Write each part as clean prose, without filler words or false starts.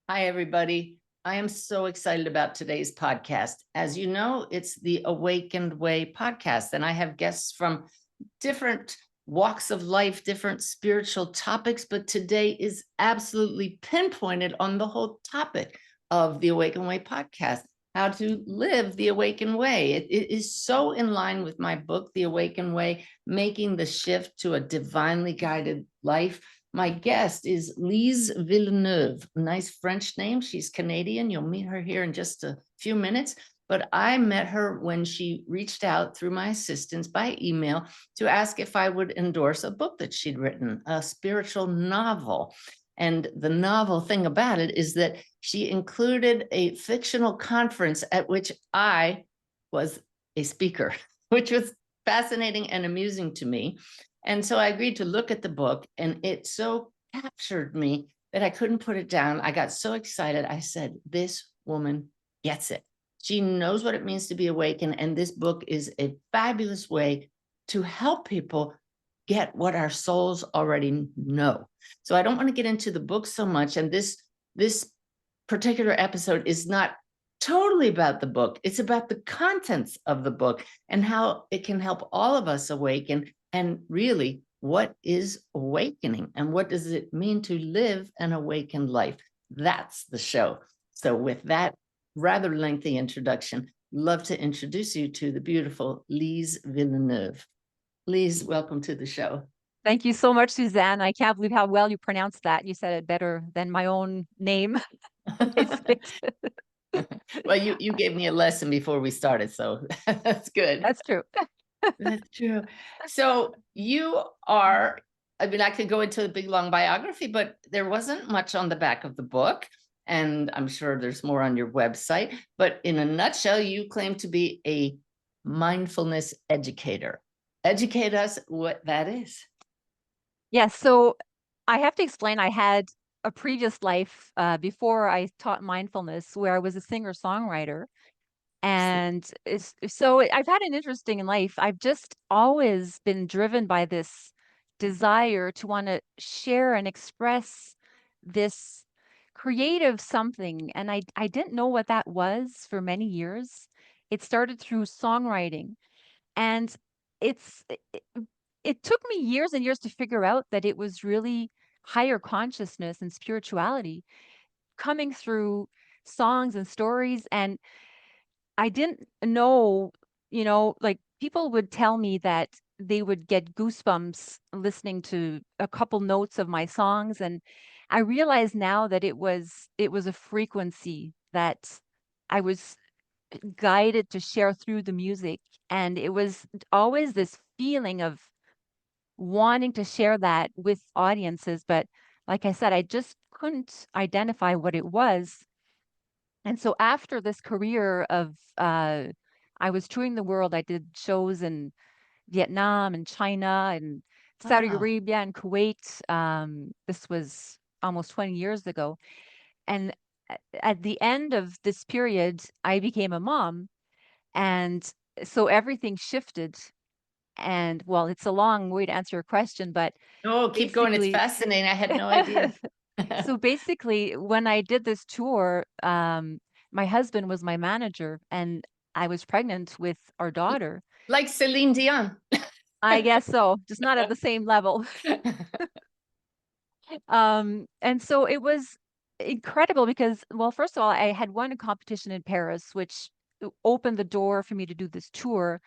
Hi, everybody. I am so excited about today's podcast. As you know, it's the Awakened Way podcast, and I have guests from different walks of life, different spiritual topics, but today is absolutely pinpointed on the whole topic of the Awakened Way podcast, how to live the Awakened Way. It is so in line with my book, The Awakened Way, making the shift to a divinely guided life. My guest is Lise Villeneuve, nice French name. She's Canadian. You'll meet her here in just a few minutes. But I met her when she reached out through my assistants by email to ask if I would endorse a book that she'd written, a spiritual novel. And the novel thing about it is that she included a fictional conference at which I was a speaker, which was fascinating and amusing to me. And so I agreed to look at the book, and it so captured me that I couldn't put it down. I got so excited. I said, this woman gets it. She knows what it means to be awakened. And this book is a fabulous way to help people get what our souls already know. So I don't want to get into the book so much. And this particular episode is not totally about the book. It's about the contents of the book and how it can help all of us awaken. And really, what is awakening and what does it mean to live an awakened life? That's the show. So with that rather lengthy introduction, love to introduce you to the beautiful Lise Villeneuve. Lise, welcome to the show. Thank you so much, Suzanne. I can't believe how well you pronounced that. You said it better than my own name. Well, you gave me a lesson before we started, so that's good. That's true. That's true. So you are, I mean, I could go into a big long biography, but there wasn't much on the back of the book. And I'm sure there's more on your website. But in a nutshell, you claim to be a mindfulness educator. Educate us what that is. Yes, so I have to explain, I had a previous life before I taught mindfulness where I was a singer-songwriter. And I've had an interesting life. I've just always been driven by this desire to want to share and express this creative something. And I didn't know what that was for many years. It started through songwriting. And it's it, it took me years and years to figure out that it was really higher consciousness and spirituality coming through songs and stories. And I didn't know, like people would tell me that they would get goosebumps listening to a couple notes of my songs. And I realize now that it was a frequency that I was guided to share through the music. And it was always this feeling of wanting to share that with audiences. But like I said, I just couldn't identify what it was. And so after this career of I was touring the world. I did shows in Vietnam and China and Saudi Wow. Arabia and Kuwait. This was almost 20 years ago. And at the end of this period, I became a mom. And so everything shifted. And well, it's a long way to answer your question, but Oh, keep going. It's basically, fascinating. I had no idea. so basically, when I did this tour, my husband was my manager, and I was pregnant with our daughter. Like Celine Dion. I guess so, just not at the same level. And so it was incredible because, well, first of all, I had won a competition in Paris, which opened the door for me to do this tour.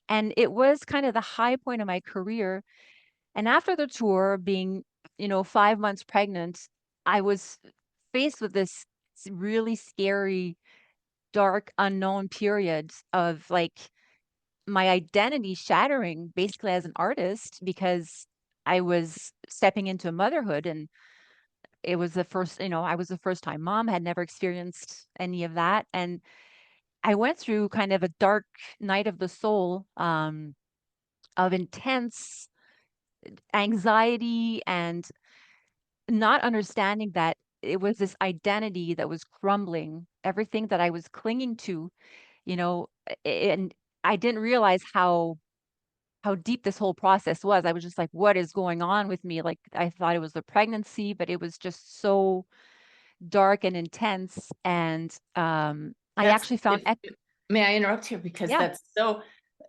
And it was kind of the high point of my career. And after the tour, being, 5 months pregnant, I was faced with this really scary, dark, unknown period of like my identity shattering basically as an artist because I was stepping into motherhood. And it was the first, I was a first time mom, had never experienced any of that. And I went through kind of a dark night of the soul, of intense anxiety and not understanding that it was this identity that was crumbling, everything that I was clinging to, and I didn't realize how deep this whole process was. I was just like, what is going on with me? Like I thought it was the pregnancy, but it was just so dark and intense. And I That's, actually found, may I interrupt here? Because yeah, that's so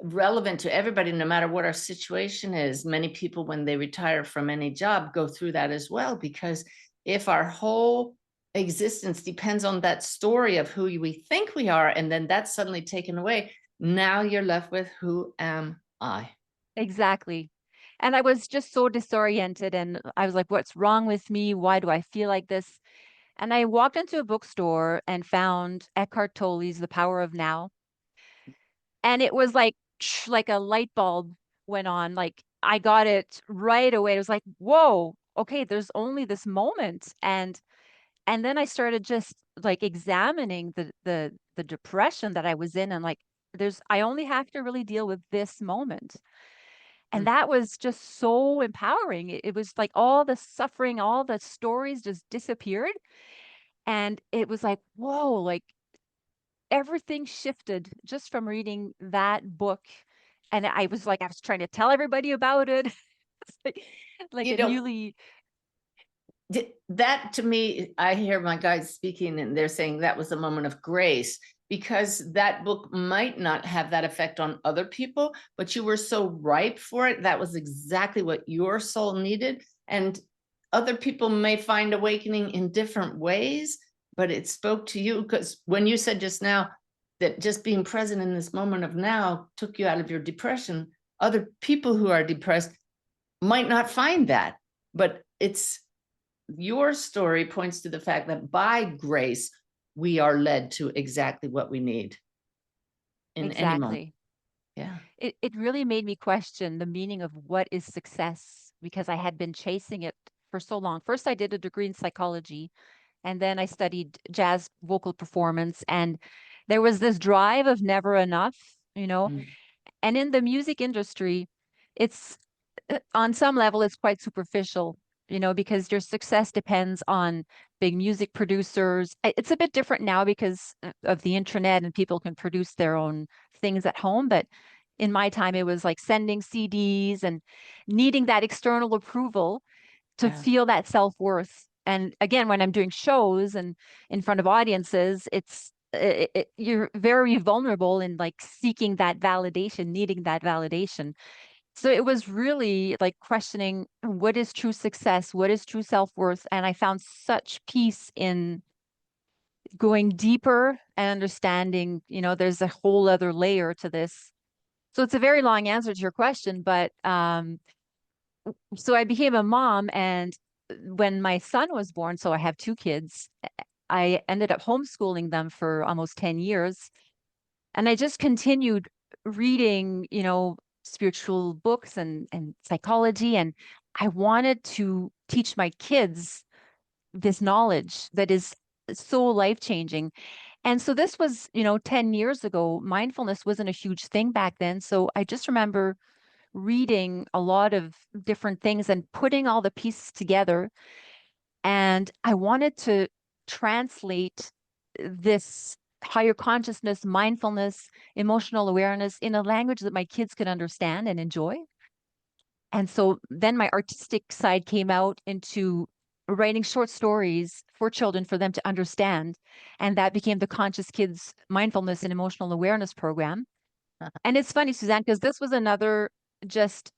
relevant to everybody, no matter what our situation is. Many people, when they retire from any job, go through that as well, because if our whole existence depends on that story of who we think we are, and then that's suddenly taken away, now you're left with, who am I? exactly. And I was just so disoriented, and I was like, what's wrong with me? Why do I feel like this? And I walked into a bookstore and found Eckhart Tolle's The Power of Now. And it was like a light bulb went on. Like I got it right away. It was like, whoa, okay, there's only this moment. And then I started just like examining the depression that I was in, and like I only have to really deal with this moment. And Mm. that was just so empowering. It was like all the suffering, all the stories just disappeared. And it was like, whoa, like everything shifted just from reading that book. And I was trying to tell everybody about it. It's like You a know, newly, that to me, I hear my guys speaking and they're saying that was a moment of grace, because that book might not have that effect on other people, but you were so ripe for it. That was exactly what your soul needed. And other people may find awakening in different ways, but it spoke to you, because when you said just now that just being present in this moment of now took you out of your depression, other people who are depressed might not find that, but it's, your story points to the fact that by grace, we are led to exactly what we need in any moment. exactly. Yeah. It really made me question the meaning of what is success, because I had been chasing it for so long. First, I did a degree in psychology, and then I studied jazz vocal performance. And there was this drive of never enough, you know. Mm. And in the music industry, it's on some level, it's quite superficial, because your success depends on big music producers. It's a bit different now because of the internet and people can produce their own things at home. But in my time, it was like sending CDs and needing that external approval to Yeah. feel that self-worth. And again, when I'm doing shows and in front of audiences, you're very vulnerable in like seeking that validation, needing that validation. So it was really like questioning, what is true success? What is true self-worth? And I found such peace in going deeper and understanding, there's a whole other layer to this. So it's a very long answer to your question, but so I became a mom, and when my son was born, so I have two kids, I ended up homeschooling them for almost 10 years. And I just continued reading, spiritual books and psychology. And I wanted to teach my kids this knowledge that is so life-changing. And so this was, 10 years ago. Mindfulness wasn't a huge thing back then. So I just remember reading a lot of different things and putting all the pieces together. And I wanted to translate this higher consciousness, mindfulness, emotional awareness in a language that my kids could understand and enjoy. And so then my artistic side came out into writing short stories for children for them to understand. And that became the Conscious Kids Mindfulness and Emotional Awareness program. And it's funny, Suzanne, because this was another just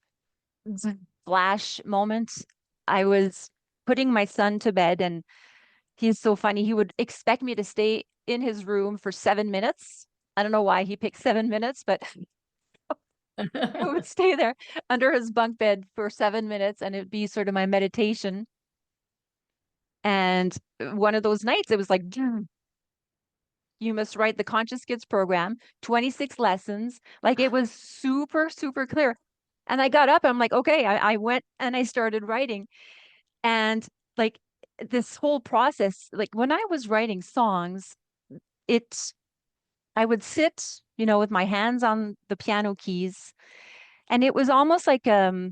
flash moment. I was putting my son to bed, and he's so funny. He would expect me to stay in his room for 7 minutes. I don't know why he picked 7 minutes, but I would stay there under his bunk bed for 7 minutes, and it'd be sort of my meditation. And one of those nights, it was like, you must write the Conscious Kids program, 26 lessons. Like it was super, super clear. And I got up, I'm like, okay, I went and I started writing. And like this whole process, like when I was writing songs, it I would sit, with my hands on the piano keys, and it was almost like a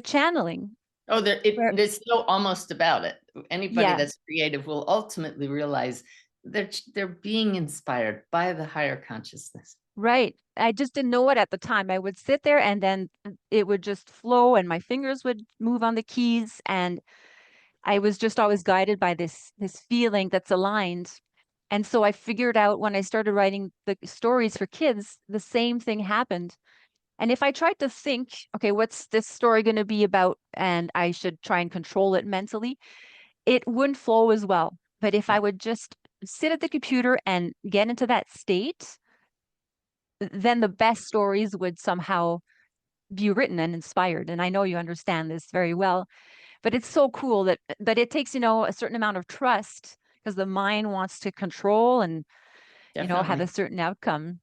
channeling Oh, where, there's so almost about it. Anybody yeah, that's creative will ultimately realize they're being inspired by the higher consciousness. right. I just didn't know it at the time. I would sit there and then it would just flow and my fingers would move on the keys, and I was just always guided by this feeling that's aligned. And so I figured out when I started writing the stories for kids, the same thing happened. And if I tried to think, okay, what's this story going to be about? And I should try and control it mentally, it wouldn't flow as well. But if I Yeah, would just sit at the computer and get into that state, then the best stories would somehow be written and inspired. And I know you understand this very well, but it's so cool that it takes, a certain amount of trust because the mind wants to control and, have a definitely. certain outcome.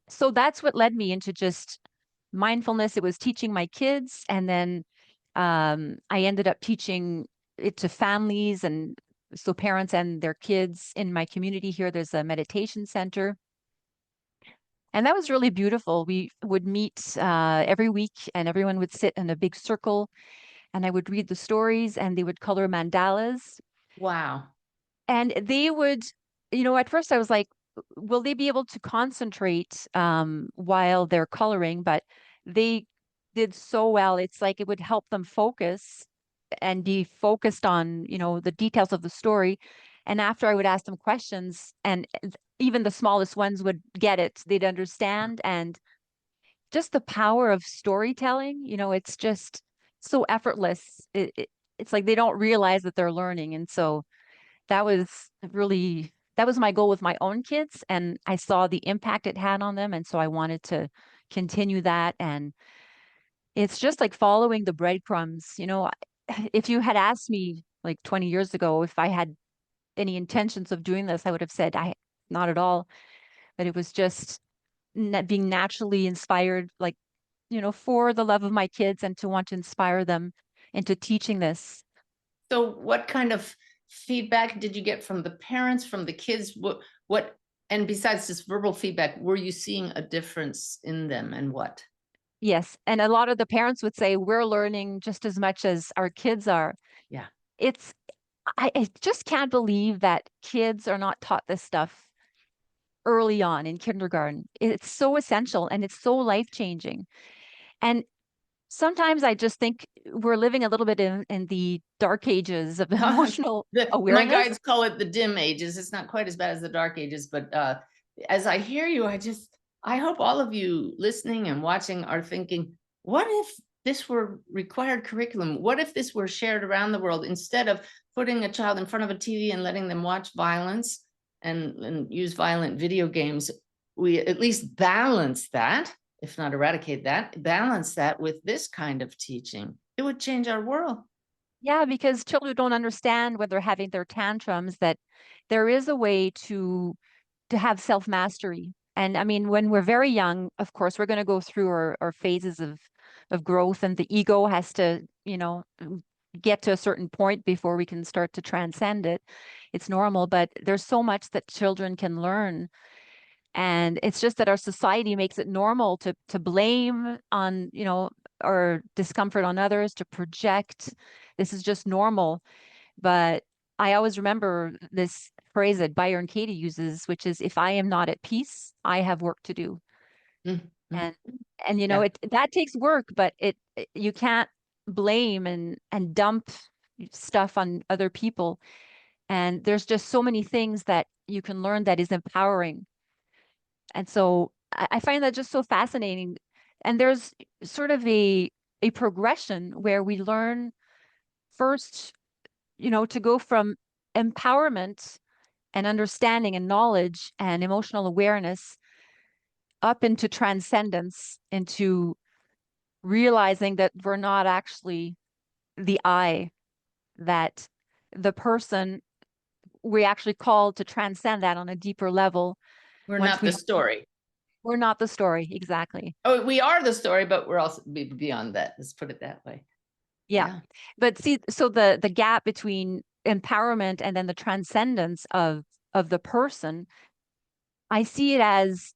So that's what led me into just mindfulness. It was teaching my kids. And then I ended up teaching it to families and so parents and their kids in my community here. There's a meditation center. And that was really beautiful. We would meet every week and everyone would sit in a big circle and I would read the stories and they would color mandalas. Wow. And they would, at first I was like, will they be able to concentrate while they're coloring? But they did so well. It's like it would help them focus and be focused on, the details of the story. And after I would ask them questions, and even the smallest ones would get it, they'd understand. And just the power of storytelling, it's just so effortless. It's like they don't realize that they're learning. And so that was that was my goal with my own kids. And I saw the impact it had on them. And so I wanted to continue that. And it's just like following the breadcrumbs. If you had asked me like 20 years ago if I had any intentions of doing this, I would have said, I not at all. But it was just being naturally inspired, like, for the love of my kids and to want to inspire them into teaching this. So what kind of feedback did you get from the parents, from the kids? And besides this verbal feedback, were you seeing a difference in them and what? Yes. And a lot of the parents would say, we're learning just as much as our kids are. Yeah. It's, I just can't believe that kids are not taught this stuff early on in kindergarten. It's so essential and it's so life changing. And sometimes I just think we're living a little bit in the dark ages of emotional My awareness. guides call it the dim ages. It's not quite as bad as the dark ages, but as I hear you, I hope all of you listening and watching are thinking, what if this were required curriculum? What if this were shared around the world instead of putting a child in front of a TV and letting them watch violence and use violent video games? We at least balance that, if not eradicate that, balance that with this kind of teaching. It would change our world. Yeah, because children don't understand when they're having their tantrums that there is a way to have self-mastery. And I mean, when we're very young, of course, we're going to go through our phases of growth and the ego has to, get to a certain point before we can start to transcend it. It's normal, but there's so much that children can learn. And it's just that our society makes it normal to blame on, or discomfort on others, to project. This is just normal. But I always remember this phrase that Byron Katie uses, which is, if I am not at peace, I have work to do. Mm, mm, And and yeah. it that takes work, but you can't blame and dump stuff on other people. And there's just so many things that you can learn that is empowering. And so I find that just so fascinating. And there's sort of a progression where we learn first, to go from empowerment and understanding and knowledge and emotional awareness up into transcendence, into realizing that we're not actually the I, that the person, we actually called to transcend that on a deeper level. We're Once not the story. we're not the story, exactly. Oh, we are the story, but we're also beyond that. Let's put it that way. Yeah. Yeah. But see, so the gap between empowerment and then the transcendence of the person, I see it as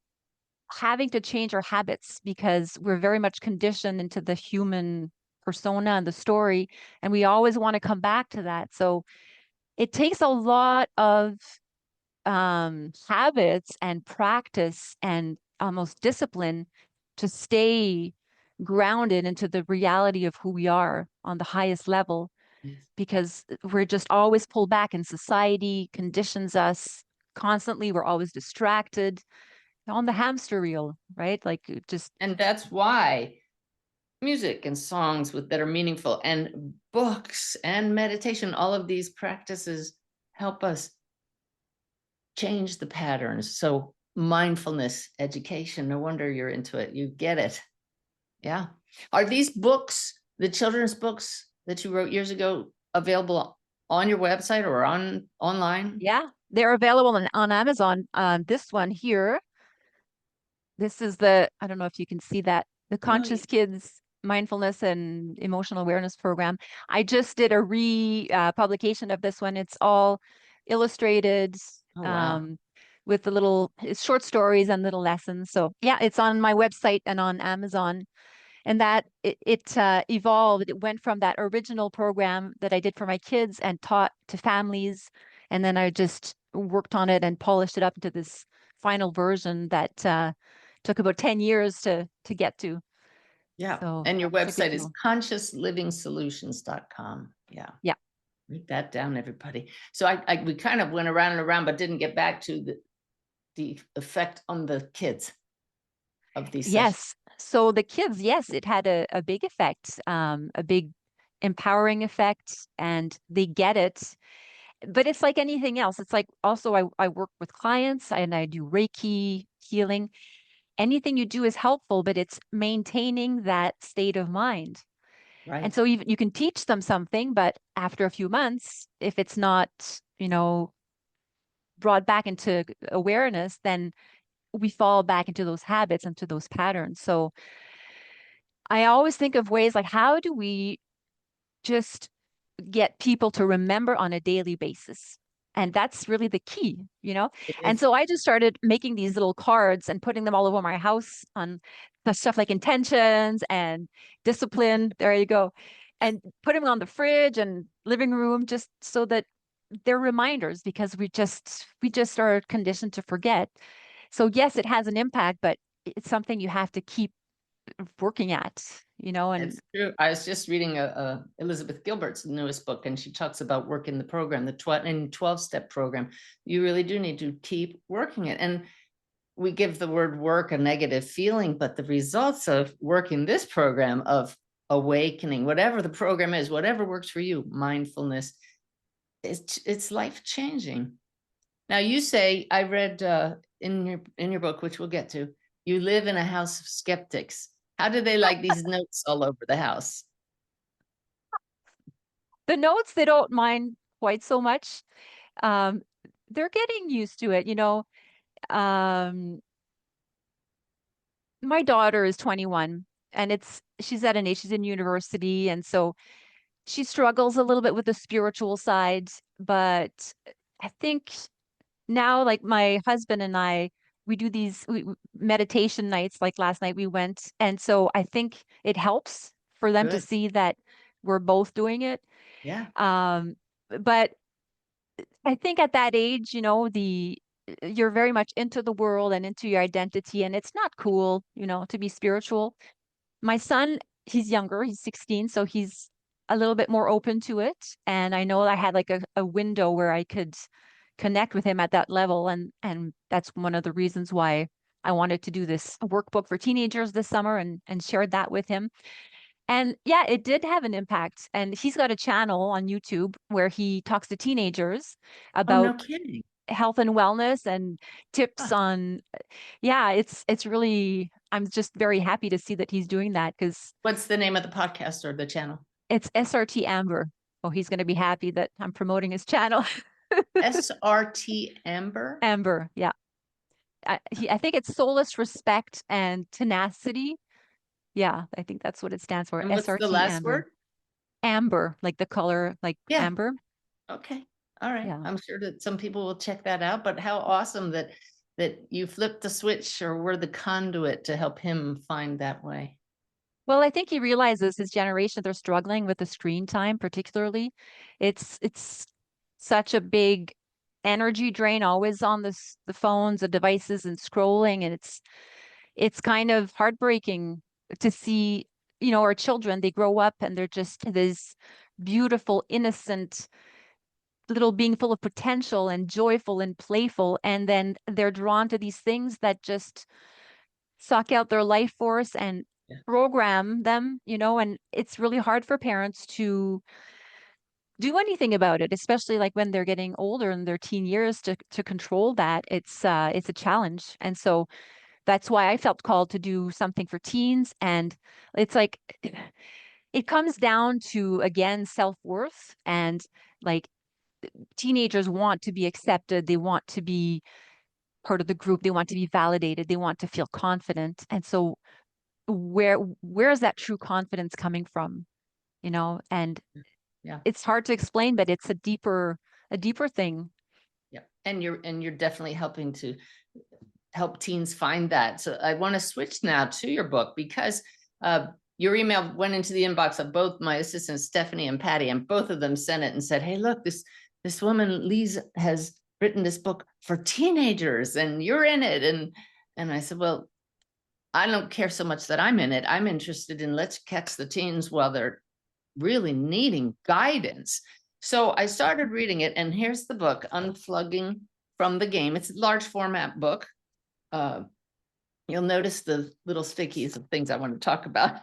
having to change our habits because we're very much conditioned into the human persona and the story, and we always want to come back to that. So it takes a lot of habits and practice and almost discipline to stay grounded into the reality of who we are on the highest level. because we're just always pulled back, and society conditions us constantly. We're always distracted on the hamster wheel, right? Like just. And that's why music and songs that are meaningful and books and meditation, all of these practices help us change the patterns. So mindfulness education, no wonder you're into it. You get it. Yeah. Are these books, the children's books that you wrote years ago, available on your website or online? Yeah, they're available on Amazon. This one here, this is I don't know if you can see that, the Oh, yeah. Conscious Kids Mindfulness and Emotional Awareness Program. I just did a publication of this one. It's all illustrated, Oh, wow. um, with the it's short stories and little lessons. So yeah, it's on my website and on Amazon. And that it evolved. It went from that original program that I did for my kids and taught to families, and then I just worked on it and polished it up into this final version that took about 10 years to get to. Yeah. So And your it's a good website is deal. consciousliving.solutions.com. Yeah. Yeah. Write that down, everybody. So we kind of went around and around, but didn't get back to the effect on the kids of these sessions. Yes. So the kids, yes, it had a big effect, a big empowering effect, and they get it. But it's like anything else. It's like also I work with clients and I do Reiki healing. Anything you do is helpful, but it's maintaining that state of mind. And Right. so even you can teach them something, but after a few months, if it's not, brought back into awareness, then we fall back into those habits, into those patterns. So I always think of ways like, how do we just get people to remember on a daily basis? And that's really the key. It And is. so I just started making these little cards and putting them all over my house on the stuff like intentions and discipline. There you go. And put them on the fridge and living room just so that they're reminders, because we just are conditioned to forget. So yes, it has an impact, but it's something you have to keep working at, and It's true. I was just reading Elizabeth Gilbert's newest book, and she talks about working the program, the 12-step program. You really do need to keep working it. And we give the word work a negative feeling, but the results of working this program of awakening, whatever the program is, whatever works for you, mindfulness, it's life changing. Now you say, I read in your book, which we'll get to, you live in a house of skeptics. How do they like these notes all over the house? the notes they don't mind quite so much. Um, they're getting used to it. Um, my daughter is 21, and she's at an age, she's in university, and so she struggles a little bit with the spiritual side. But I think now, like my husband and I, we do these meditation nights. Like last night we went, and so I think it helps for them to Good. see that we're both doing it. Yeah. But I think at that age, you're very much into the world and into your identity, and it's not cool, to be spiritual. My son, he's younger, he's 16, so he's a little bit more open to it. And I know I had like a window where I could connect with him at that level, and that's one of the reasons why I wanted to do this workbook for teenagers this summer and shared that with him. And yeah, it did have an impact. And he's got a channel on YouTube where he talks to teenagers Oh, no about kidding. health and wellness and tips Huh. on, yeah, it's really, I'm just very happy to see that he's doing that, because What's the name of the podcast or the channel? it's SRT Amber. Oh, he's going to be happy that I'm promoting his channel. SRT Amber. Amber, yeah. I think it's Solace, Respect, and Tenacity. Yeah, I think that's what it stands for. And what's the SRT last Amber. word? Amber, like the color, like Yeah. amber. Okay. All right. Yeah. I'm sure that some people will check that out, but how awesome that you flipped the switch or were the conduit to help him find that way. Well, I think he realizes his generation, they're struggling with the screen time, particularly. It's such a big energy drain, always on the phones, the devices, and scrolling, and it's kind of heartbreaking to see, our children, they grow up and they're just this beautiful, innocent little being full of potential and joyful and playful. And then they're drawn to these things that just suck out their life force and Yeah. program them, and it's really hard for parents to do anything about it, especially like when they're getting older in their teen years to control that. It's a challenge. And so that's why I felt called to do something for teens. And it's like it comes down to, again, self-worth, and like teenagers want to be accepted, they want to be part of the group, they want to be validated, they want to feel confident. And so where is that true confidence coming from? And Yeah. it's hard to explain, but it's a deeper thing. Yeah. And you're definitely helping to help teens find that. So I want to switch now to your book, because your email went into the inbox of both my assistants, Stephanie and Patty, and both of them sent it and said, hey, look, this woman, Lise, has written this book for teenagers and you're in it. And I said, well, I don't care so much that I'm in it. I'm interested in let's catch the teens while they're really needing guidance. So I started reading it, and here's the book, Unplugging from the Game. It's a large format book. You'll notice the little stickies of things I want to talk about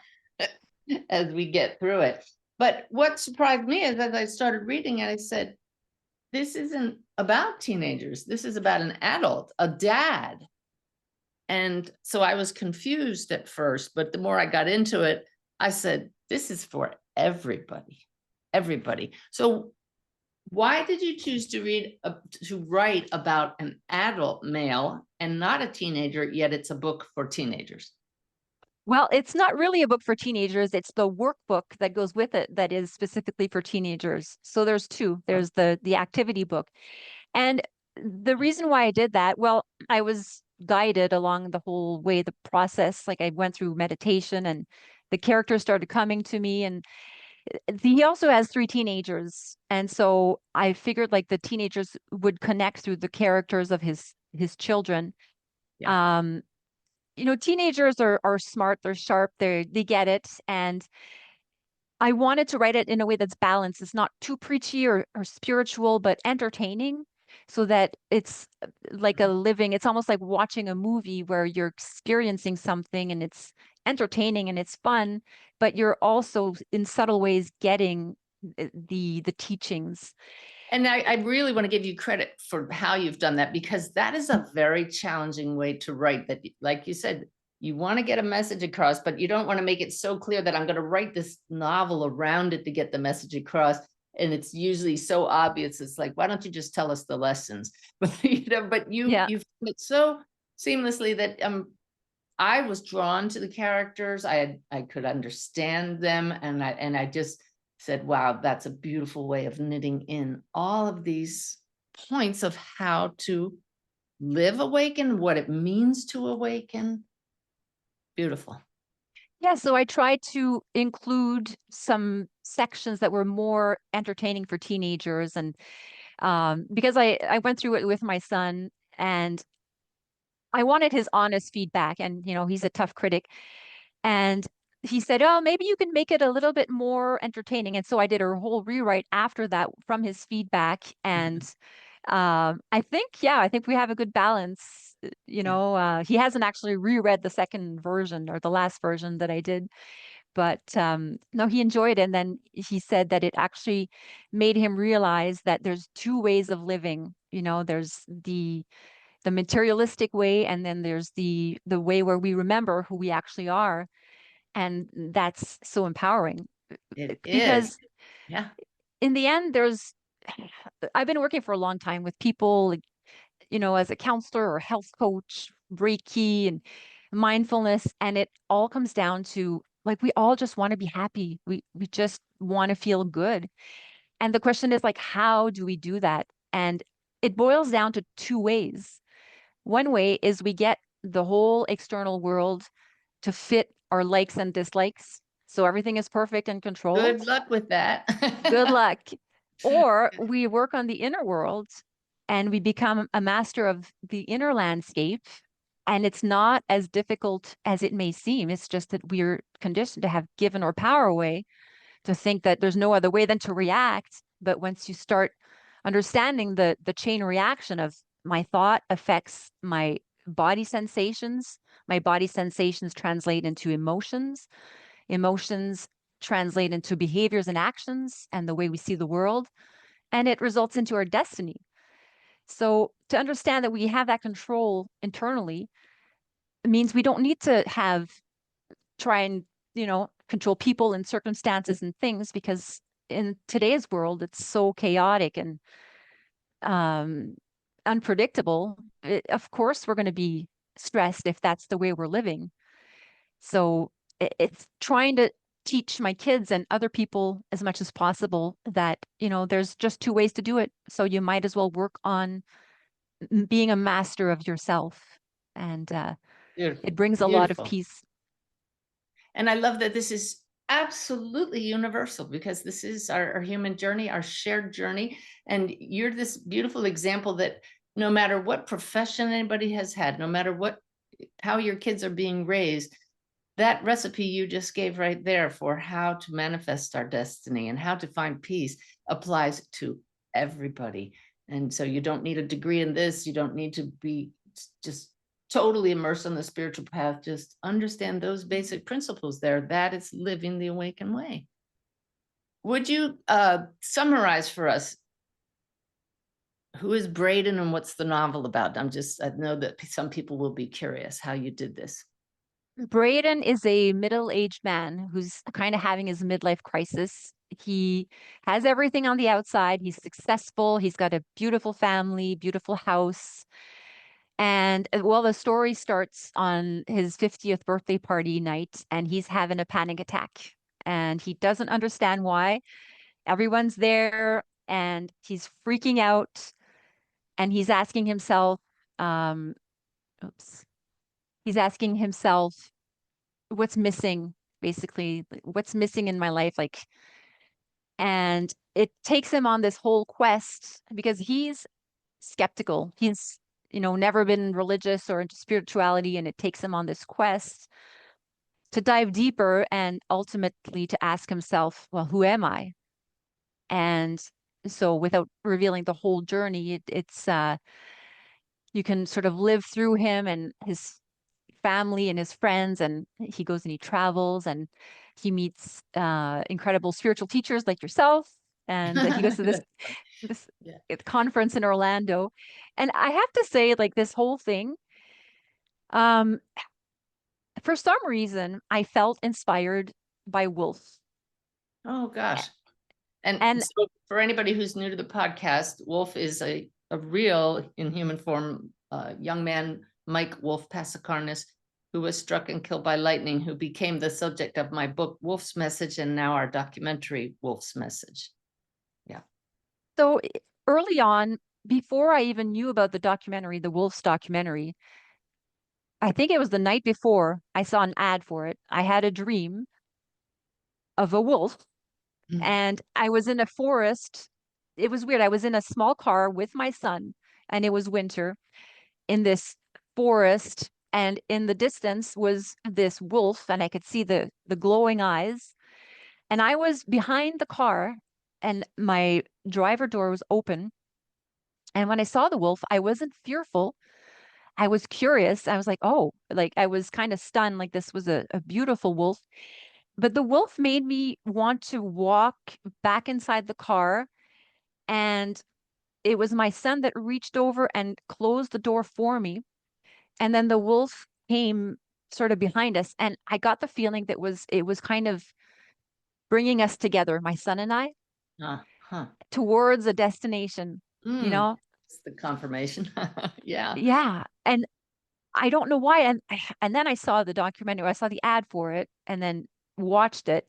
as we get through it. But what surprised me is as I started reading it, I said, this isn't about teenagers. This is about an adult, a dad. And so I was confused at first, but the more I got into it, I said, this is for everybody, everybody. So why did you choose to write about an adult male and not a teenager, yet it's a book for teenagers? Well, it's not really a book for teenagers. It's the workbook that goes with it that is specifically for teenagers. So there's two. There's the activity book. And the reason why I did that, well, I was guided along the whole way, the process. Like I went through meditation and the characters started coming to me. And he also has three teenagers. And so I figured like the teenagers would connect through the characters of his children. Yeah. Teenagers are smart, they're sharp, they get it. And I wanted to write it in a way that's balanced. It's not too preachy or spiritual, but entertaining, so that it's like it's almost like watching a movie where you're experiencing something and it's entertaining and it's fun, but you're also in subtle ways getting the teachings. And I really want to give you credit for how you've done that, because that is a very challenging way to write that. Like you said, you want to get a message across, but you don't want to make it so clear that I'm going to write this novel around it to get the message across. And it's usually so obvious. It's like, why don't you just tell us the lessons? But you've done it so seamlessly that I was drawn to the characters. I could understand them, and I just said, wow, that's a beautiful way of knitting in all of these points of how to live awaken, what it means to awaken. Beautiful. Yeah, so I tried to include some sections that were more entertaining for teenagers, and because I went through it with my son, and I wanted his honest feedback. And he's a tough critic, and he said, "Oh, maybe you can make it a little bit more entertaining." And so I did a whole rewrite after that from his feedback, and I think we have a good balance. He hasn't actually reread the second version or the last version that I did, but no, he enjoyed it. And then he said that it actually made him realize that there's two ways of living. There's the materialistic way, and then there's the way where we remember who we actually are. And that's so empowering, It is. because Yeah. in the end, I've been working for a long time with people, like, as a counselor or health coach, Reiki and mindfulness. And it all comes down to, like, we all just want to be happy. We just want to feel good. And the question is, like, how do we do that? And it boils down to two ways. One way is we get the whole external world to fit our likes and dislikes. So everything is perfect and controlled. Good luck with that. Good luck. Or we work on the inner world and we become a master of the inner landscape. And it's not as difficult as it may seem. It's just that we're conditioned to have given our power away to think that there's no other way than to react. But once you start understanding the chain reaction of my thought affects my body sensations translate into emotions, emotions translate into behaviors and actions and the way we see the world, and it results into our destiny. So to understand that we have that control internally means we don't need to try and, control people and circumstances and things, because in today's world, it's so chaotic and unpredictable. Of course, we're going to be stressed if that's the way we're living. So it's trying to teach my kids and other people as much as possible that, there's just two ways to do it. So you might as well work on being a master of yourself. And Beautiful. it brings a lot of Beautiful. peace. And I love that this is absolutely universal, because this is our human journey, our shared journey. And you're this beautiful example that no matter what profession anybody has had, no matter how your kids are being raised, that recipe you just gave right there for how to manifest our destiny and how to find peace applies to everybody. And so you don't need a degree in this. You don't need to be just totally immersed on the spiritual path. Just understand those basic principles there. That is living the awakened way. Would you summarize for us, who is Braden and what's the novel about? I know that some people will be curious how you did this. Braden is a middle-aged man who's kind of having his midlife crisis. He has everything on the outside. He's successful. He's got a beautiful family, beautiful house. And well, the story starts on his 50th birthday party night, and he's having a panic attack. And he doesn't understand why. Everyone's there, and he's freaking out. And he's asking himself, he's asking himself, what's missing, basically, what's missing in my life? And it takes him on this whole quest because he's skeptical. He's, never been religious or into spirituality, and it takes him on this quest to dive deeper and ultimately to ask himself, well, who am I? And so without revealing the whole journey, it's you can sort of live through him and his family and his friends, and he goes and he travels and he meets incredible spiritual teachers like yourself, and he goes to this Yeah. conference in Orlando. And I have to say, like, this whole thing, um for some reason I felt inspired by Wolf. Oh gosh. And And so for anybody who's new to the podcast, Wolf is a real, in human form, young man, Mike Wolf Passakarnis, who was struck and killed by lightning, who became the subject of my book, Wolf's Message, and now our documentary, Wolf's Message. Yeah. so early on, before I even knew about the documentary, the Wolf's documentary, I think it was the night before I saw an ad for it. I had a dream of a wolf, and I was in a forest. It was weird. I was in a small car with my son, and it was winter in this forest. And in the distance was this wolf, and I could see the glowing eyes. And I was behind the car, and my driver door was open. And when I saw the wolf, I wasn't fearful. I was curious. I was like, oh, like I was kind of stunned, like this was a beautiful wolf. But the wolf made me want to walk back inside the car. And it was my son that reached over and closed the door for me. And then the wolf came sort of behind us. And I got the feeling that it was kind of bringing us together, my son and I, Huh. towards a destination, you know? It's the confirmation. Yeah. Yeah. And I don't know why. And then I saw the documentary, I saw the ad for it and then watched it.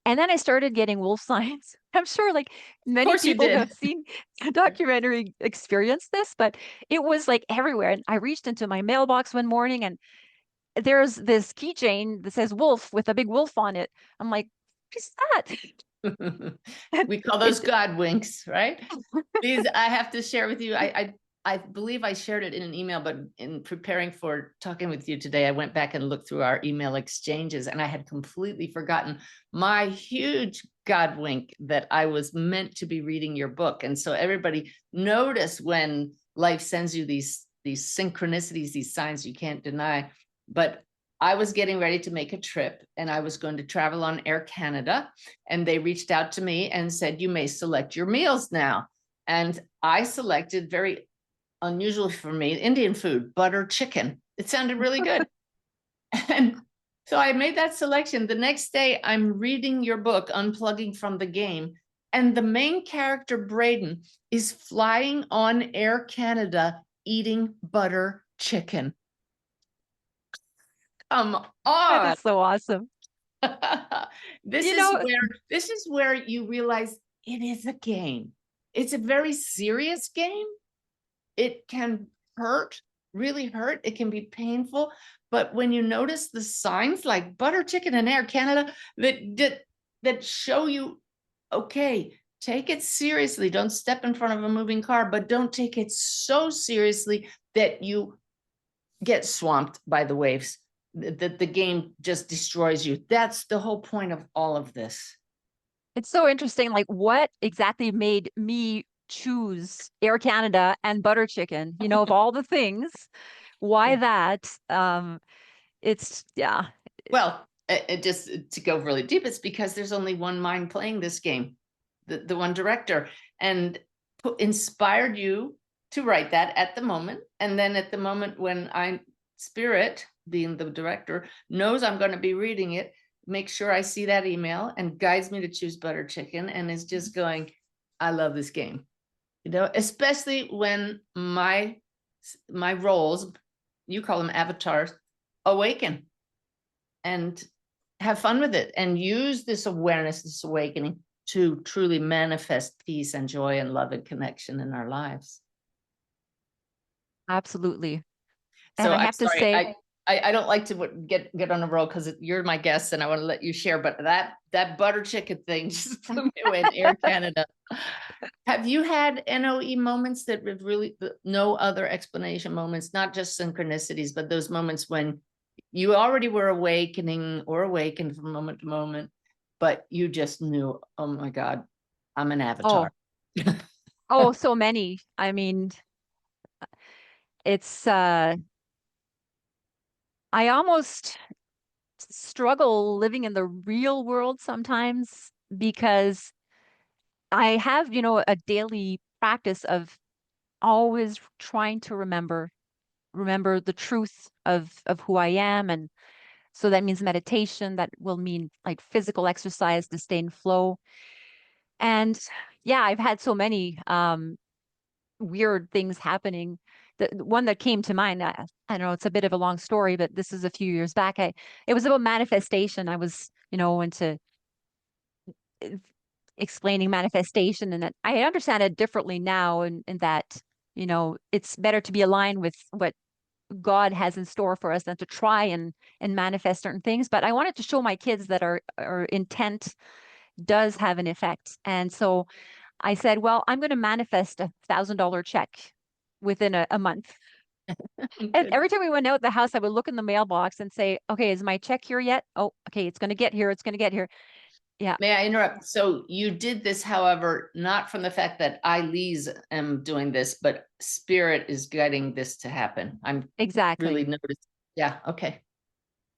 And then I started getting wolf signs. I'm sure like Of many course you people who did. have seen the documentary experienced this, but it was like everywhere. And I reached into my mailbox one morning and there's this keychain that says wolf with a big wolf on it. I'm like, what's that? And We call those it God winks, right? These I have to share with you. I believe I shared it in an email, but in preparing for talking with you today, I went back and looked through our email exchanges, and I had completely forgotten my huge God wink that I was meant to be reading your book. And so everybody notice when life sends you these synchronicities, these signs you can't deny. But I was getting ready to make a trip, and I was going to travel on Air Canada, and they reached out to me and said, you may select your meals now. And I selected, very unusual for me, Indian food, butter chicken. It sounded really good. And so I made that selection. The next day, I'm reading your book, Unplugging from the Game. And the main character, Braden, is flying on Air Canada eating butter chicken. Come That on. is so awesome. This You is know, where you realize it is a game. It's a very serious game. It can hurt, really hurt. It can be painful. But when you notice the signs like butter chicken and Air Canada that show you, okay, take it seriously. Don't step in front of a moving car, but don't take it so seriously that you get swamped by the waves, that the game just destroys you. That's the whole point of all of this. it's so interesting. Like, what exactly made me choose Air Canada and butter chicken? You know, of all the things, why Yeah. that? It's yeah. Well, it just to go really deep, it's because there's only one mind playing this game, the one director, and inspired you to write that at the moment. And then at the moment when Spirit, being the director, knows I'm going to be reading it, make sure I see that email and guides me to choose butter chicken, and is just going, I love this game. Especially when my roles, you call them avatars, awaken, and have fun with it, and use this awareness, this awakening, to truly manifest peace and joy and love and connection in our lives. Absolutely. So And I I'm have to sorry, say, I don't like to get on a roll because you're my guest and I want to let you share, but that butter chicken thing just blew me away in Air Canada. Have you had NOE moments that have really no other explanation moments, not just synchronicities, but those moments when you already were awakening or awakened from moment to moment, but you just knew, oh my God, I'm an oh, avatar. oh, so many. I mean, it's I almost struggle living in the real world sometimes because I have, a daily practice of always trying to remember the truth of who I am. And so that means meditation, that will mean like physical exercise to stay in flow. And yeah, I've had so many weird things happening. The one that came to mind, I don't know, it's a bit of a long story, but this is a few years back. It was about manifestation. I was, into uh, explaining manifestation, and that I understand it differently now, and that, it's better to be aligned with what God has in store for us than to try and manifest certain things. But I wanted to show my kids that our intent does have an effect. And so I said, well, I'm going to manifest $1,000 check within a month. And Good. every time we went out the house, I would look in the mailbox and say, okay, is my check here yet? Oh, okay, it's going to get here. It's going to get here. Yeah, May I interrupt? So you did this, however, not from the fact that I, Lise, am doing this, but spirit is guiding this to happen. I'm exactly. really noticing. Yeah. Okay.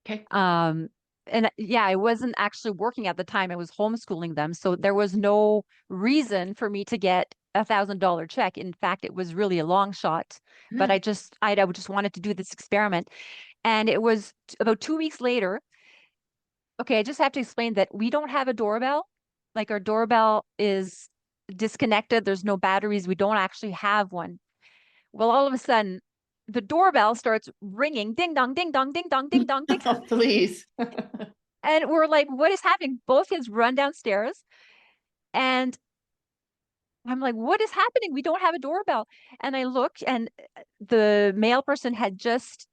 Okay. Um, and yeah, I wasn't actually working at the time. I was homeschooling them. So there was no reason for me to get $1,000 check. In fact, it was really a long shot, but Hmm. I just wanted to do this experiment. And it was about 2 weeks later. Okay, I just have to explain that we don't have a doorbell. Like, our doorbell is disconnected. There's no batteries. We don't actually have one. Well, all of a sudden, the doorbell starts ringing, ding dong, ding dong, ding dong, ding dong, ding. Oh, please. And we're like, what is happening? Both kids run downstairs, and I'm like, what is happening? We don't have a doorbell. And I look, and the mail person had just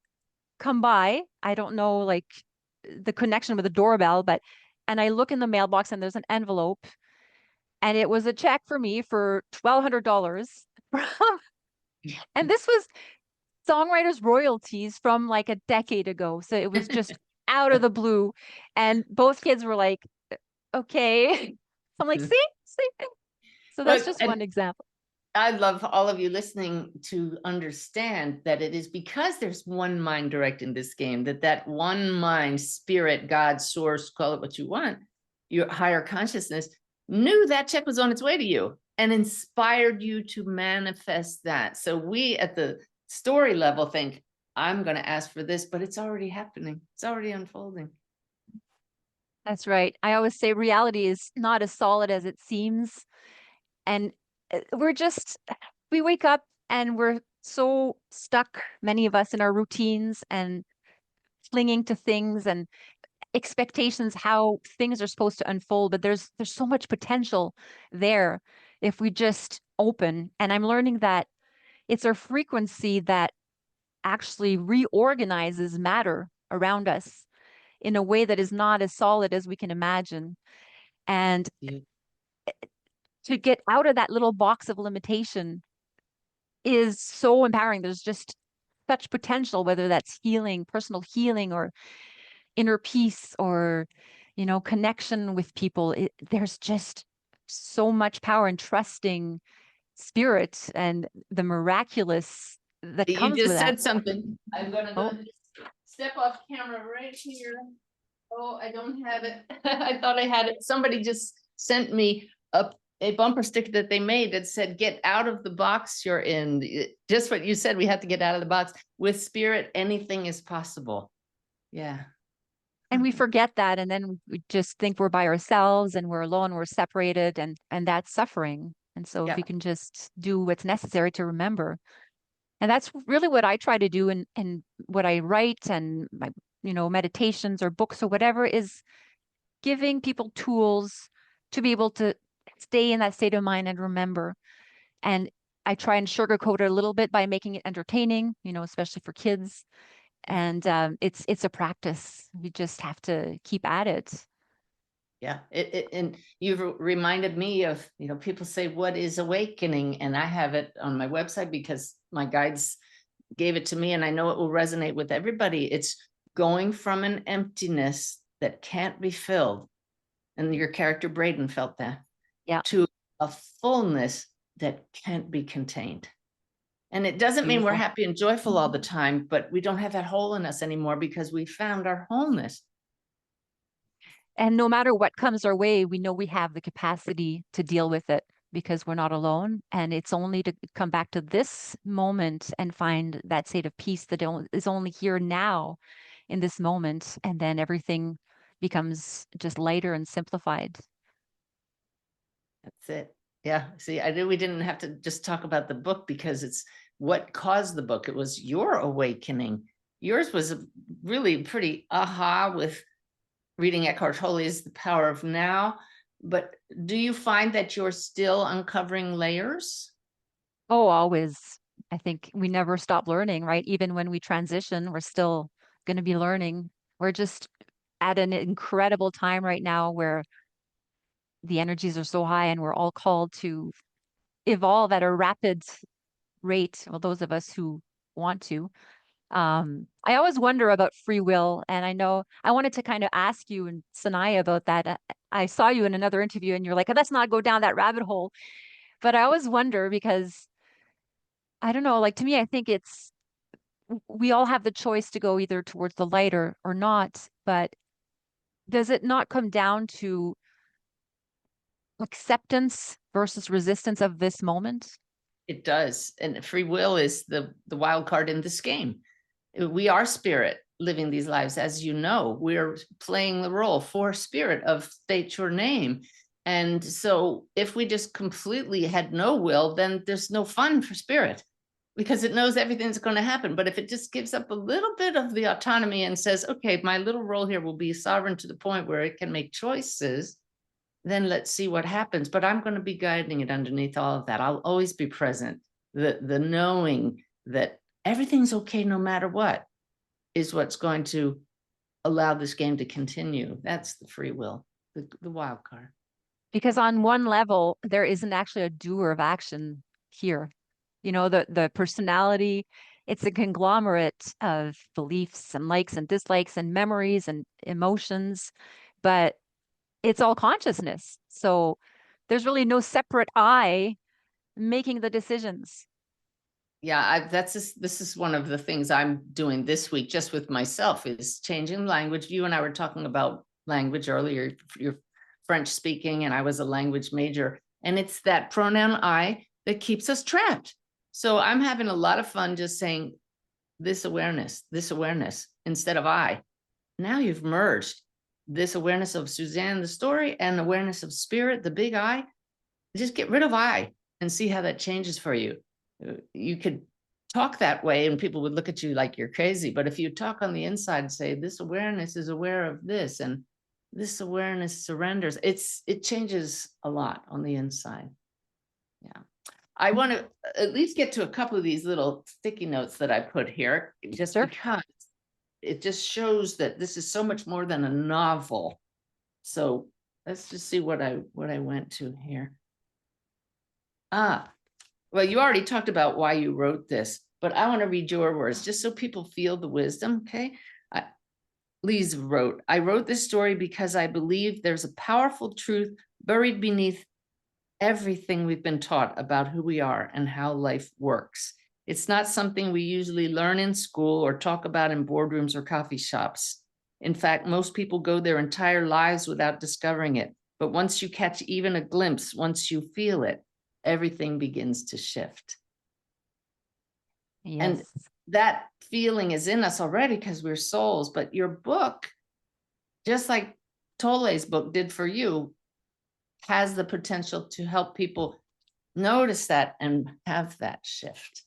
come by. I don't know, like, the connection with the doorbell, but, and I look in the mailbox, and there's an envelope, and it was a check for me for $1,200 from And this was songwriters royalties from like a decade ago. So it was just out of the blue. And both kids were like, okay. I'm like, see. So that's But just and one example. I love all of you listening to understand that it is because there's one mind directing this game, that one mind, spirit, God, source, call it what you want, your higher consciousness knew that check was on its way to you and inspired you to manifest that. So we at the story level think, I'm going to ask for this, but it's already happening. It's already unfolding. That's right. I always say reality is not as solid as it seems. And we wake up and we're so stuck, many of us, in our routines and clinging to things and expectations, how things are supposed to unfold. But there's so much potential there if we just open. And I'm learning that it's our frequency that actually reorganizes matter around us in a way that is not as solid as we can imagine. And Yeah. to get out of that little box of limitation is so empowering. There's just such potential, whether that's healing, personal healing, or inner peace, or, connection with people. There's just so much power in trusting spirit and the miraculous that You comes with just that. said something. I'm going to go Oh, step off camera right here. Oh, I don't have it. I thought I had it. Somebody just sent me a bumper sticker that they made that said, get out of the box you're in. Just what you said, we have to get out of the box. With spirit, anything is possible. Yeah. and we forget that, and then we just think we're by ourselves and we're alone, we're separated, and that's suffering. And so if Yeah. you can just do what's necessary to remember. And that's really what I try to do in what I write and my, meditations or books or whatever, is giving people tools to be able to stay in that state of mind and remember. And I try and sugarcoat it a little bit by making it entertaining, especially for kids. And it's a practice. We just have to keep at it. Yeah. And you've reminded me of, people say, what is awakening? And I have it on my website because my guides gave it to me and I know it will resonate with everybody. It's going from an emptiness that can't be filled. And your character Braden felt that. Yeah. To a fullness that can't be contained. And it doesn't mean we're Beautiful. happy and joyful all the time, but we don't have that hole in us anymore because we found our wholeness. And no matter what comes our way, we know we have the capacity to deal with it because we're not alone. And it's only to come back to this moment and find that state of peace that is only here now in this moment. And then everything becomes just lighter and simplified. That's it. Yeah. See, I knew we didn't have to just talk about the book because it's what caused the book. It was your awakening. Yours was really pretty aha with reading Eckhart Tolle's The Power of Now. But do you find that you're still uncovering layers? Oh, always. I think we never stop learning, right? Even when we transition, we're still going to be learning. We're just at an incredible time right now where the energies are so high and we're all called to evolve at a rapid rate. Well, those of us who want to. I always wonder about free will, and I know I wanted to kind of ask you and Sanaya about that. I saw you in another interview, and you're like, "Let's not go down that rabbit hole." But I always wonder because I don't know. Like to me, I think we all have the choice to go either towards the light or not. But does it not come down to acceptance versus resistance of this moment? It does. And free will is the wild card in this game. We are spirit living these lives. As you know, we're playing the role for spirit of state your name. And so if we just completely had no will, then there's no fun for spirit because it knows everything's going to happen. But if it just gives up a little bit of the autonomy and says, okay, my little role here will be sovereign to the point where it can make choices, then let's see what happens. But I'm going to be guiding it underneath all of that. I'll always be present. The knowing that everything's okay no matter what is what's going to allow this game to continue. That's the free will, the wild card. Because on one level, there isn't actually a doer of action here. the personality. It's a conglomerate of beliefs and likes and dislikes and memories and emotions, but it's all consciousness. So there's really no separate I making the decisions. Yeah, this is one of the things I'm doing this week just with myself, is changing language. You and I were talking about language earlier. You're French speaking, and I was a language major. And it's that pronoun I that keeps us trapped. So I'm having a lot of fun just saying this awareness, instead of I. Now you've merged this awareness of Suzanne, the story, and awareness of spirit, the big I. Just get rid of I and see how that changes for you. You could talk that way and people would look at you like you're crazy. But if you talk on the inside and say, this awareness is aware of this, and this awareness surrenders, it changes a lot on the inside. Yeah. I want to at least get to a couple of these little sticky notes that I put here, just Sure. because it just shows that this is so much more than a novel. So let's just see what I went to here. Well, you already talked about why you wrote this, but I want to read your words just so people feel the wisdom. Okay. Lise wrote, I wrote this story because I believe there's a powerful truth buried beneath everything we've been taught about who we are and how life works. It's not something we usually learn in school or talk about in boardrooms or coffee shops. In fact, most people go their entire lives without discovering it. But once you catch even a glimpse, once you feel it, everything begins to shift. Yes. And that feeling is in us already because we're souls. But your book, just like Tolle's book did for you, has the potential to help people notice that and have that shift.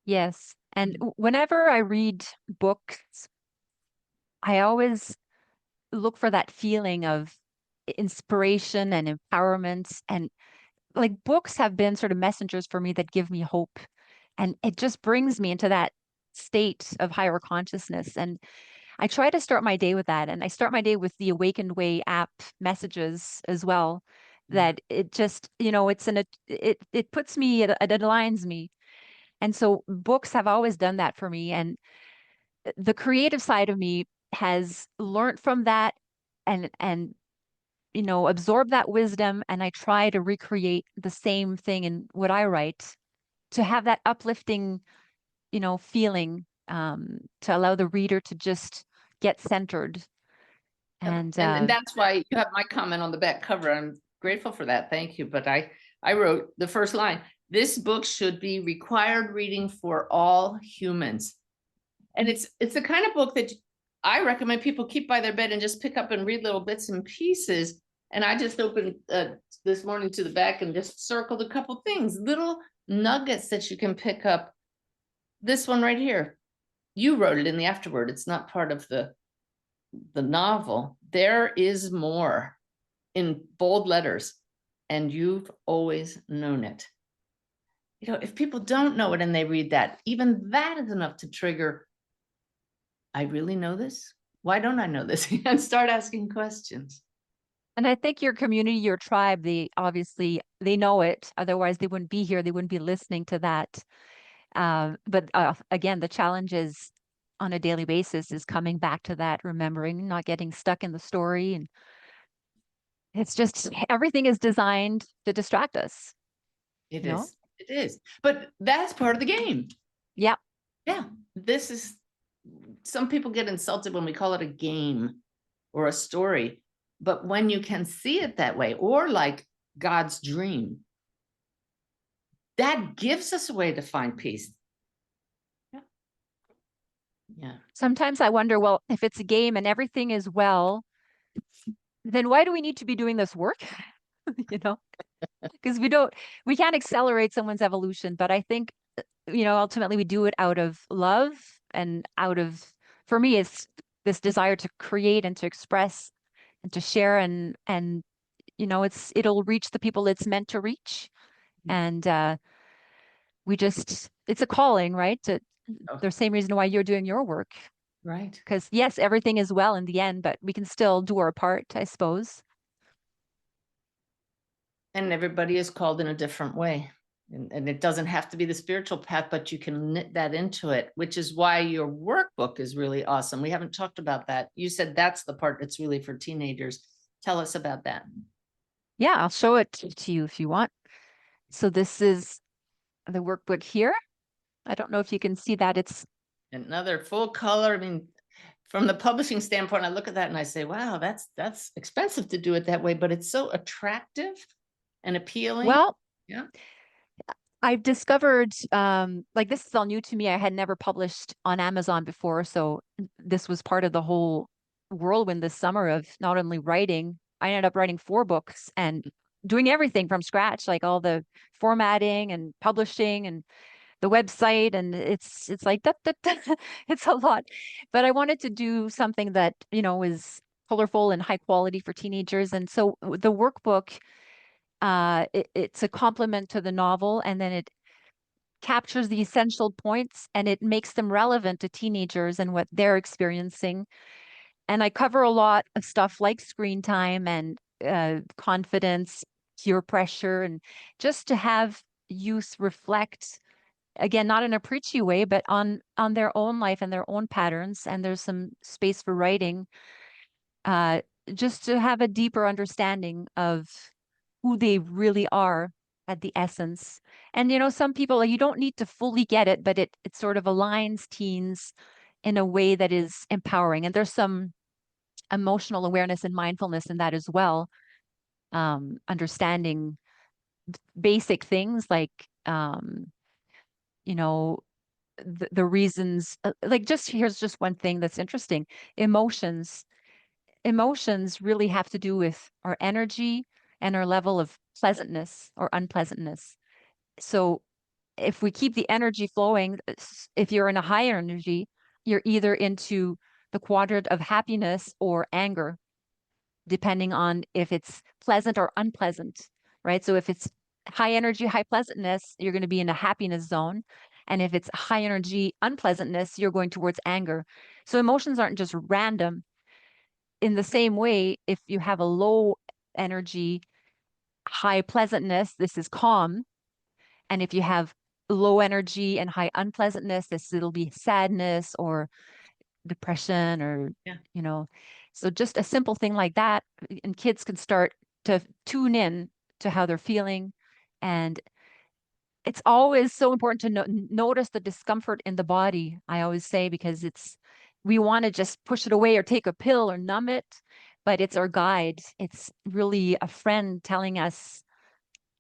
Yes. And whenever I read books, I always look for that feeling of inspiration and empowerment. And like books have been sort of messengers for me that give me hope. And it just brings me into that state of higher consciousness. And I try to start my day with that. And I start my day with the Awakened Way app messages as well. That it just, it puts me, it aligns me. And so books have always done that for me. And the creative side of me has learned from that and absorb that wisdom, and I try to recreate the same thing in what I write to have that uplifting, feeling, to allow the reader to just get centered. And And that's why you have my comment on the back cover. I'm grateful for that. Thank you. But I wrote the first line, this book should be required reading for all humans. And it's the kind of book that I recommend people keep by their bed and just pick up and read little bits and pieces. And I just opened this morning to the back and just circled a couple things, little nuggets that you can pick up. This one right here, you wrote it in the afterword. It's not part of the novel. There is more, in bold letters, and you've always known it. If people don't know it and they read that, even that is enough to trigger, I really know this? Why don't I know this? And start asking questions. And I think your community, your tribe, they know it. Otherwise, they wouldn't be here. They wouldn't be listening to that. But again, the challenge is on a daily basis is coming back to that, remembering, not getting stuck in the story. And it's just everything is designed to distract us. It is. It is. But that's part of the game. Yeah. Yeah. This is, some people get insulted when we call it a game or a story. But when you can see it that way, or like God's dream, that gives us a way to find peace. Yeah. Yeah. Sometimes I wonder, well, if it's a game and everything is well, then why do we need to be doing this work? Because we can't accelerate someone's evolution. But I think, ultimately we do it out of love and for me, it's this desire to create and to express and to share and it'll reach the people it's meant to reach. And it's a calling, right? The same reason why you're doing your work. Right. Because yes, everything is well in the end, but we can still do our part, I suppose. And everybody is called in a different way. And it doesn't have to be the spiritual path, but you can knit that into it, which is why your workbook is really awesome. We haven't talked about that. You said that's the part that's really for teenagers. Tell us about that. Yeah, I'll show it to you if you want. So this is the workbook here. I don't know if you can see that. It's Another full color. I mean, from the publishing standpoint, I look at that and I say, wow, that's expensive to do it that way, but it's so attractive and appealing. well, Yeah. I've discovered like this is all new to me. I had never published on Amazon before, so this was part of the whole whirlwind this summer of not only writing, I ended up writing 4 books and doing everything from scratch, like all the formatting and publishing and the website, and it's like that it's a lot. But I wanted to do something that, is colorful and high quality for teenagers. And so the workbook, it's a complement to the novel, and then it captures the essential points and it makes them relevant to teenagers and what they're experiencing. And I cover a lot of stuff like screen time and confidence, peer pressure, and just to have youth reflect again, not in a preachy way, but on their own life and their own patterns. And there's some space for writing, uh, just to have a deeper understanding of who they really are at the essence. And some people, like, you don't need to fully get it, but it sort of aligns teens in a way that is empowering. And there's some emotional awareness and mindfulness in that as well. Understanding basic things like you know the reasons, like, just here's just one thing that's interesting. Emotions really have to do with our energy and our level of pleasantness or unpleasantness. So if we keep the energy flowing, if you're in a high energy, you're either into the quadrant of happiness or anger, depending on if it's pleasant or unpleasant, right? So if it's high energy, high pleasantness, you're going to be in a happiness zone. And if it's high energy, unpleasantness, you're going towards anger. So emotions aren't just random. In the same way, if you have a low energy, high pleasantness, this is calm. And if you have low energy and high unpleasantness, it'll be sadness or depression or, Yeah. you know, so just a simple thing like that. And kids can start to tune in to how they're feeling. And it's always so important to notice the discomfort in the body, I always say, because we want to just push it away or take a pill or numb it, but it's our guide. It's really a friend telling us,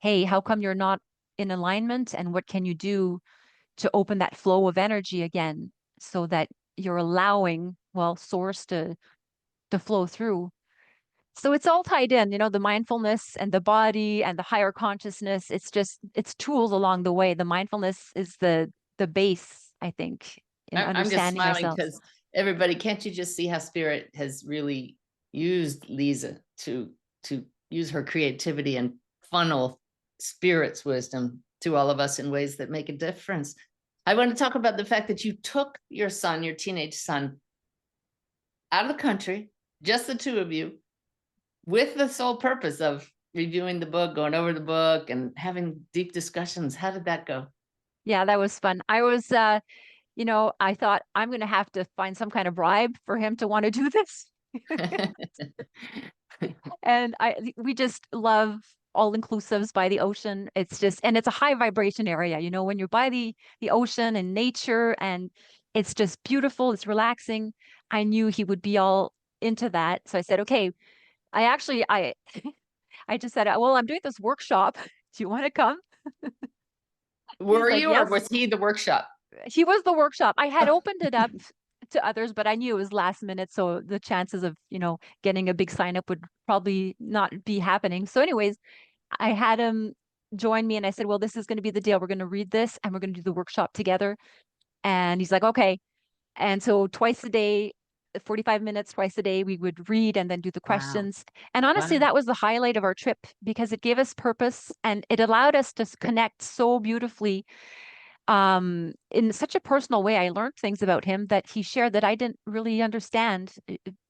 hey, how come you're not in alignment? And what can you do to open that flow of energy again so that you're allowing, well, source to flow through. So it's all tied in, the mindfulness and the body and the higher consciousness. It's tools along the way. The mindfulness is the base, I think, in I'm just understanding smiling ourselves. because everybody, can't you just see how spirit has really used Lisa to use her creativity and funnel spirit's wisdom to all of us in ways that make a difference? I want to talk about the fact that you took your son, your teenage son, out of the country, just the two of you, with the sole purpose of reviewing the book, going over the book, and having deep discussions. How did that go? Yeah, that was fun. I was I thought I'm going to have to find some kind of bribe for him to want to do this. And we just love all inclusives by the ocean. And it's a high vibration area, when you're by the ocean and nature, and it's just beautiful, it's relaxing. I knew he would be all into that. So I said, okay, I I just said, well, I'm doing this workshop. Do you want to come? He's Were like, you, or yes. was he the workshop? He was the workshop. I had opened it up to others, but I knew it was last minute, so the chances of, getting a big sign up would probably not be happening. So anyways, I had him join me and I said, well, this is going to be the deal. We're going to read this and we're going to do the workshop together. And he's like, okay. And so twice a day, 45 minutes twice a day, we would read and then do the Wow. questions. And honestly, Wow. that was the highlight of our trip because it gave us purpose and it allowed us to connect so beautifully, in such a personal way. I learned things about him that he shared that I didn't really understand,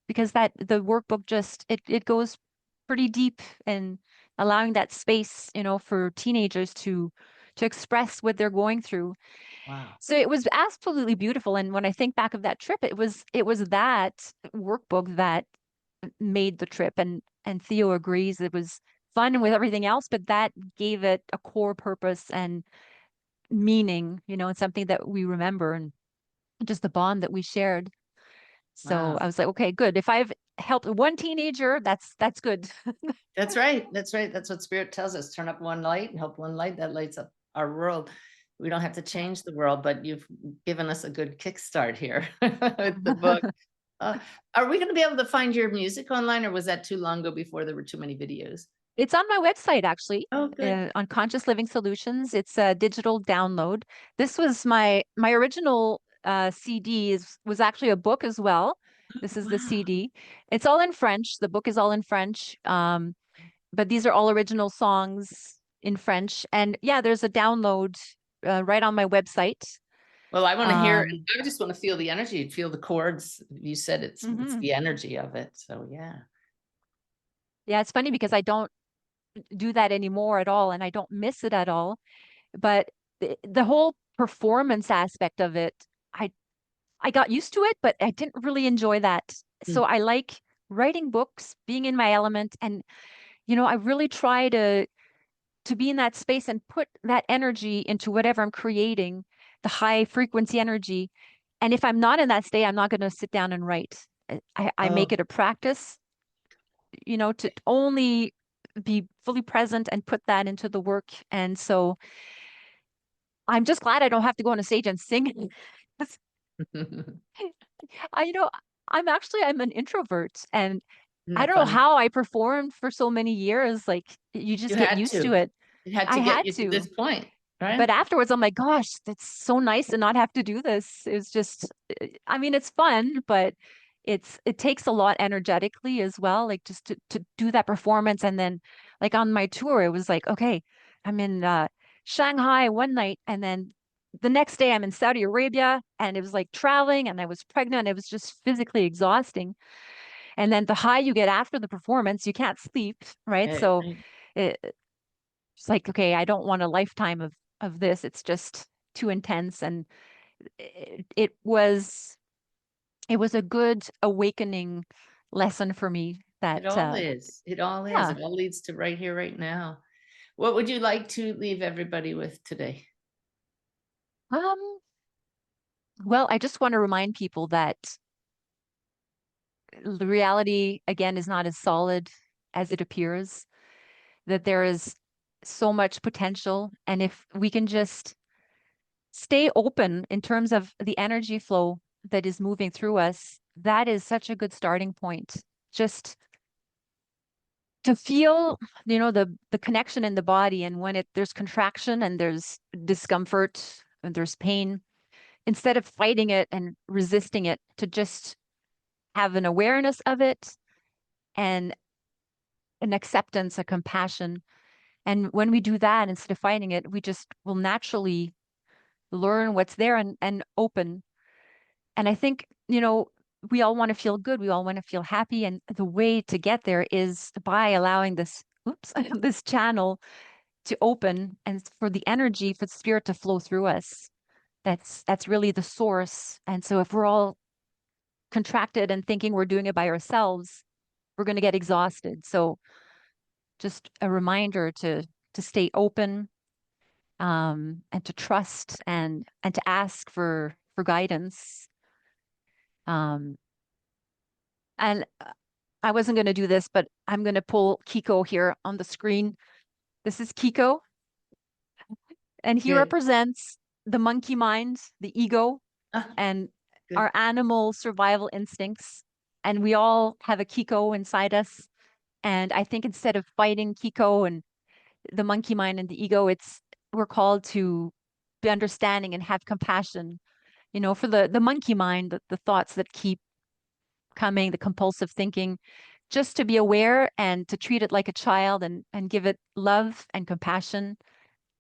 because that the workbook just it goes pretty deep and allowing that space, for teenagers to express what they're going through. Wow. So it was absolutely beautiful. And when I think back of that trip, it was that workbook that made the trip. And Theo agrees it was fun with everything else, but that gave it a core purpose and meaning, and something that we remember and just the bond that we shared. So Wow. I was like, okay, good. If I've helped one teenager, that's good. That's right. That's right. That's what Spirit tells us. Turn up one light and help one light that lights up our world. We don't have to change the world, but you've given us a good kickstart here with the book. Uh, are we going to be able to find your music online, or was that too long ago before there were too many videos? It's on my website, actually, Oh, good. on Conscious Living Solutions. It's a digital download. This was my original CD was actually a book as well. This is the Wow. CD. It's all in French. The book is all in French. But these are all original songs in French. And yeah, there's a download right on my website. Well, I want to hear it. Um, I just want to feel the energy, feel the chords. You said it's mhm. the energy of it. So yeah. Yeah, it's funny because I don't do that anymore at all, and I don't miss it at all. But the whole performance aspect of it, I I got used to it, but I didn't really enjoy that. So Mm. I like writing books, being in my element, and I really try to be in that space and put that energy into whatever I'm creating, the high frequency energy. And if I'm not in that state, I'm not going to sit down and write. I make Oh. it a practice, to only be fully present and put that into the work. And so I'm just glad I don't have to go on a stage and sing. I, you know, I'm an introvert, and Isn't I that don't know funny? how I performed for so many years. Like, you You just get had used to to. it. It had I to get had you to to. this point, right? But afterwards, I'm like, gosh, that's so nice to not have to do this. It's just, I mean, it's fun, but it takes a lot energetically as well, like just to do that performance. And then like on my tour, it was like, okay, I'm in Shanghai one night, and then the next day I'm in Saudi Arabia, and it was like traveling, and I was pregnant. It was just physically exhausting. And then the high you get after the performance, you can't sleep, right? Right, So right. it's like, okay, I don't want a lifetime of this. It's just too intense. And it was a good awakening lesson for me that It all is. It all is. yeah. It all leads to right here, right now. What would you like to leave everybody with today? Um, well, I just want to remind people that the reality again is not as solid as it appears, that there is so much potential. And if we can just stay open in terms of the energy flow that is moving through us, that is such a good starting point. Just to feel, the connection in the body, and when there's contraction and there's discomfort and there's pain, instead of fighting it and resisting it, to just have an awareness of it and an acceptance, a compassion. And when we do that, instead of fighting it, we just will naturally learn what's there and open. And I think, we all want to feel good. We all want to feel happy. And the way to get there is by allowing this, oops, this channel to open and for the energy, for the spirit to flow through us. That's really the source. And so if we're all contracted and thinking we're doing it by ourselves, we're going to get exhausted. So just a reminder to stay open, and to trust and to ask for guidance. Um, and I wasn't going to do this, but I'm going to pull Kiko here on the screen. This is Kiko, and he Good. represents the monkey mind, the ego, Ah, and good. our animal survival instincts. And we all have a Kiko inside us. And I think instead of fighting Kiko and the monkey mind and the ego, we're called to be understanding and have compassion, for the monkey mind, the thoughts that keep coming, the compulsive thinking, just to be aware and to treat it like a child and give it love and compassion.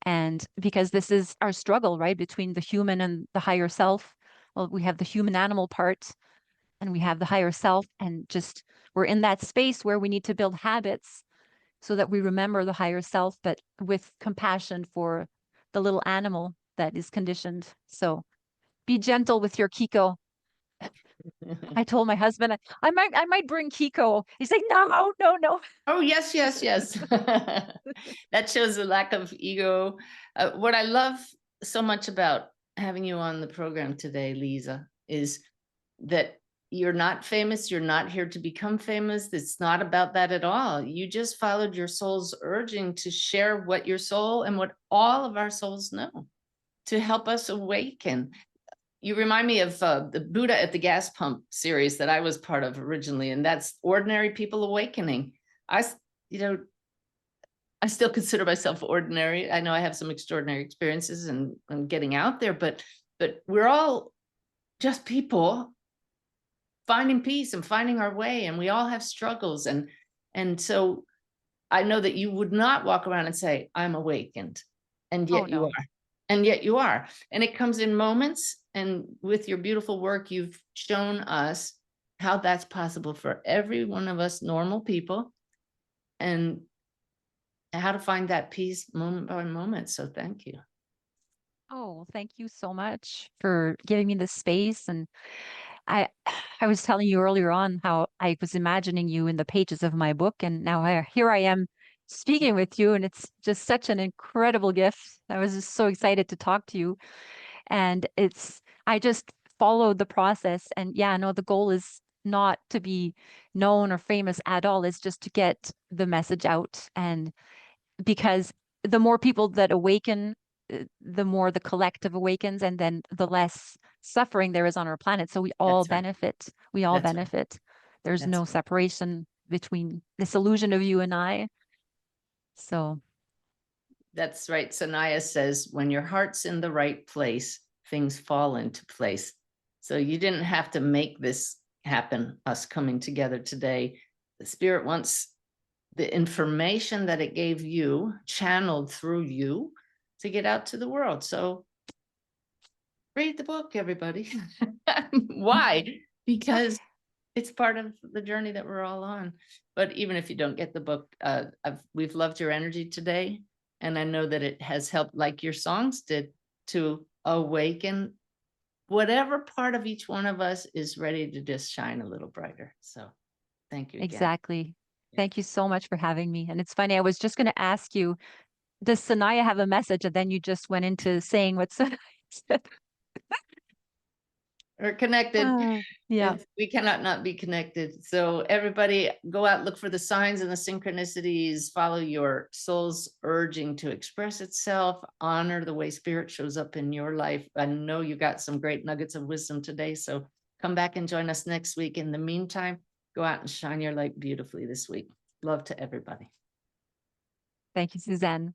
And because this is our struggle, right, between the human and the higher self. Well, we have the human animal part and we have the higher self, and just we're in that space where we need to build habits so that we remember the higher self, but with compassion for the little animal that is conditioned. So be gentle with your Kiko. I told my husband I might bring Kiko. He's like, no, no, no. Oh, yes, yes, yes. That shows a lack of ego. What I love so much about having you on the program today, Lisa, is that you're not famous. You're not here to become famous. It's not about that at all. You just followed your soul's urging to share what your soul and what all of our souls know, to help us awaken. You remind me of the Buddha at the gas pump series that I was part of originally, and that's Ordinary People Awakening. You know, I still consider myself ordinary. I know I have some extraordinary experiences and getting out there, but we're all just people finding peace and finding our way, and we all have struggles. And so I know that you would not walk around and say, I'm awakened, and Oh yet you no. are. And yet you are. And it comes in moments. And with your beautiful work, you've shown us how that's possible for every one of us normal people, and how to find that peace moment by moment. So thank you. Oh, thank you so much for giving me this space. And I I was telling you earlier on how I was imagining you in the pages of my book, and now here I am speaking with you, and it's just such an incredible gift. I was just so excited to talk to you. And I just followed the process. And yeah, no, the goal is not to be known or famous at all. It's just to get the message out. And because the more people that awaken, the more the collective awakens, and then the less suffering there is on our planet. So we all That's right. benefit. We all That's right. benefit. There's That's no right. separation between this illusion of you and I. So That's right. Sanaya says, when your heart's in the right place, things fall into place. So you didn't have to make this happen, us coming together today. The spirit wants the information that it gave you channeled through you to get out to the world. So read the book, everybody. Why? Because it's part of the journey that we're all on. But even if you don't get the book, we've loved your energy today. And I know that it has helped, like your songs did, to awaken whatever part of each one of us is ready to just shine a little brighter. So thank you again. exactly. Thank you so much for having me. And it's funny, I was just going to ask you, does Sanaya have a message? And then you just went into saying what Sanaya said. We're connected. Yeah, We cannot not be connected. So everybody go out, look for the signs and the synchronicities, follow your soul's urging to express itself, honor the way spirit shows up in your life. I know you got some great nuggets of wisdom today. So come back and join us next week. In the meantime, go out and shine your light beautifully this week. Love to everybody. thank you, Suzanne.